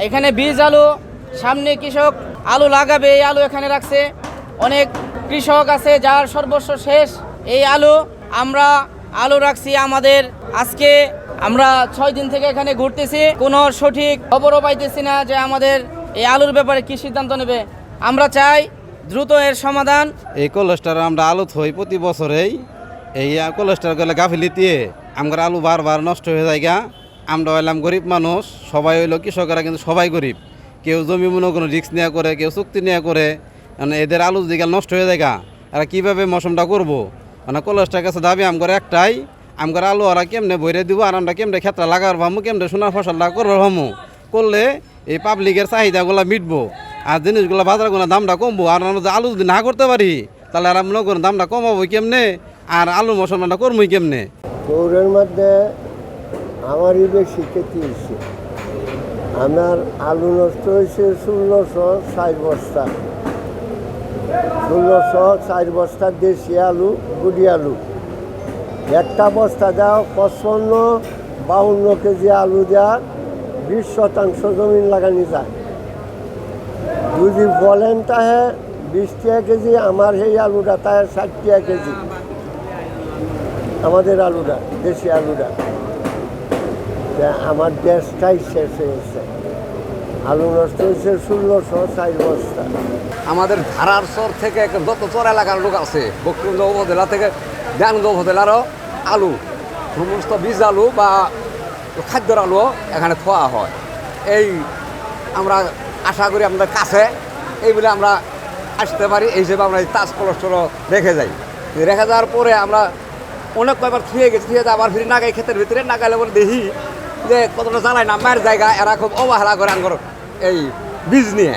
এখানে বীজ আলু, সামনে কৃষক আলু লাগাবে, এই আলু এখানে রাখছে। অনেক কৃষক আছে যার সর্বস্ব শেষ। এই আমরা আলু রাখছি আমাদের। আজকে আমরা 6 দিন থেকে এখানে ঘুরতেছি, কোনো সঠিক খবরও পাইতেছি না যে আমাদের এই আলুর ব্যাপারে কি সিদ্ধান্ত নেবে। আমরা চাই দ্রুত এর সমাধান। এই কোলেস্টার আমরা আলু থই প্রতি বছরেই, এই কোলেস্টার গেলে গাফিলিতে আমার আলু বারবার নষ্ট হয়ে যায়। আমরা হইলাম গরিব মানুষ, সবাই হইলো কৃষকেরা, কিন্তু সবাই গরিব। কেউ জমি মনে কোনো রিস্ক নেওয়া করে, কেউ চুক্তি নেওয়া করে। মানে এদের আলু দিকে নষ্ট হয়ে যায়, এরা কীভাবে মৌসুমটা করবো? মানে কোলেস্টার কাছে দাবি আমার একটাই, আমার আলু ওরা কেমনে বইরে দিব, আর আমরা কেমনে ক্ষেত্রে লাগার ভাবো, কেমনে সোনার ফসলটা করবো ভাবো। করলে এই পাবলিকের চাহিদাগুলো মিটবো, আর জিনিসগুলো বাজারগুলো দামটা কমবো। আর আমরা আলু যদি না করতে পারি, তাহলে আর মনে করেন দামটা কমাবো কেমনে, আর আলু মৌসুমটা করবোই কেমনে? গৌড়ের মধ্যে আমারই বেশি ক্ষতি হয়েছে। আমার আলু নষ্ট হয়েছে 1604 বস্তা, 1604 বস্তা দেশি আলু, গুড়ি আলু। একটা বস্তা দাও 55-52 কেজি আলু দেওয়া, 20% জমিন লাগানি যায়। যদি বলেন তাহে 20 টাকা কেজি, আমার সেই আলুটা তাহে 60 টাকা কেজি। আমাদের আলুটা, দেশি আলুটা, আমার দেশটাই শেষ হয়েছে। আলু নষ্ট হয়েছে 1604 বস্তা। আমাদের ধারার চর থেকে যত চর এলাকার লোক আছে, বকরুন্দ উপজেলা থেকে জ্ঞানগঞ্জ উপজেলারও আলু, সমস্ত বীজ আলু বা খাদ্যর আলু এখানে খোয়া হয়। এই আমরা আশা করি আমাদের কাছে এই বলে আমরা আসতে পারি, এই হিসেবে আমরা এই তাজ কোলেস্টোর রেখে যাই। রেখে যাওয়ার পরে আমরা অনেক কয়েকবার থুয়ে গেছি, থুয়ে আবার ফিরে নাগাই ক্ষেতের ভিতরে, নাগাইলে বলে দেখি যে কতটা জ্বালায় না মায়ের জায়গা, এরা খুব অবহেলা করে আঙ্গর এই বীজ নিয়ে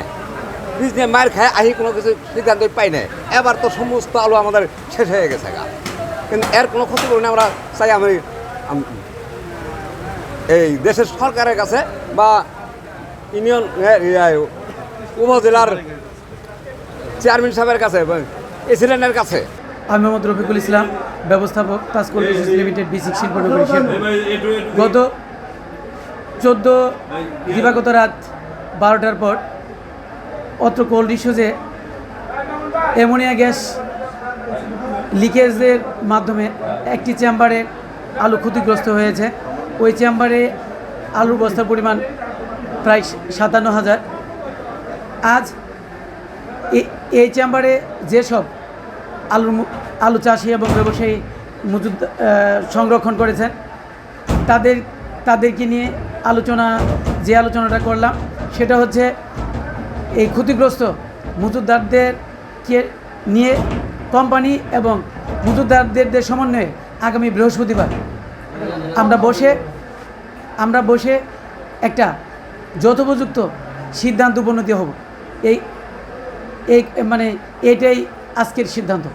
মায়ের খায় আহি, কোনো কিছু সিদ্ধান্ত পাই নাই। এবার তো সমস্ত আলু আমাদের শেষ হয়ে গেছে কিন্তু এর কোনো ক্ষতি করি না। আমরা চাই আমি এই দেশের সরকারের কাছে বা ইউনিয়ন উপজেলার চেয়ারম্যান সাহেবের কাছে, প্রেসিডেন্টের কাছে। আমি মোহাম্মদ রফিকুল ইসলাম, ব্যবস্থাপক তাজ কোল্ড স্টোরেজ লিমিটেড B6 শিল্প নগরী শেরপুর। গত 14 দিবাগত রাত 12টার পর অত্র কোল্ড স্টোরেজে অ্যামোনিয়া গ্যাস লিকেজের মাধ্যমে একটি চেম্বারে আলু ক্ষতিগ্রস্ত হয়েছে। ওই চেম্বারে আলুর বস্তার পরিমাণ প্রায় 57,000। আজ এই চেম্বারে যেসব আলু চাষি এবং ব্যবসায়ী মজুদ সংরক্ষণ করেছেন, তাদেরকে নিয়ে আলোচনাটা করলাম, সেটা হচ্ছে এই ক্ষতিগ্রস্ত মজুদদারদেরকে নিয়ে কোম্পানি এবং মজুদদারদের সমন্বয়ে আগামী বৃহস্পতিবার আমরা বসে একটা যথোপযুক্ত সিদ্ধান্ত উপনীত হব। এই মানে এটাই আজকের সিদ্ধান্ত।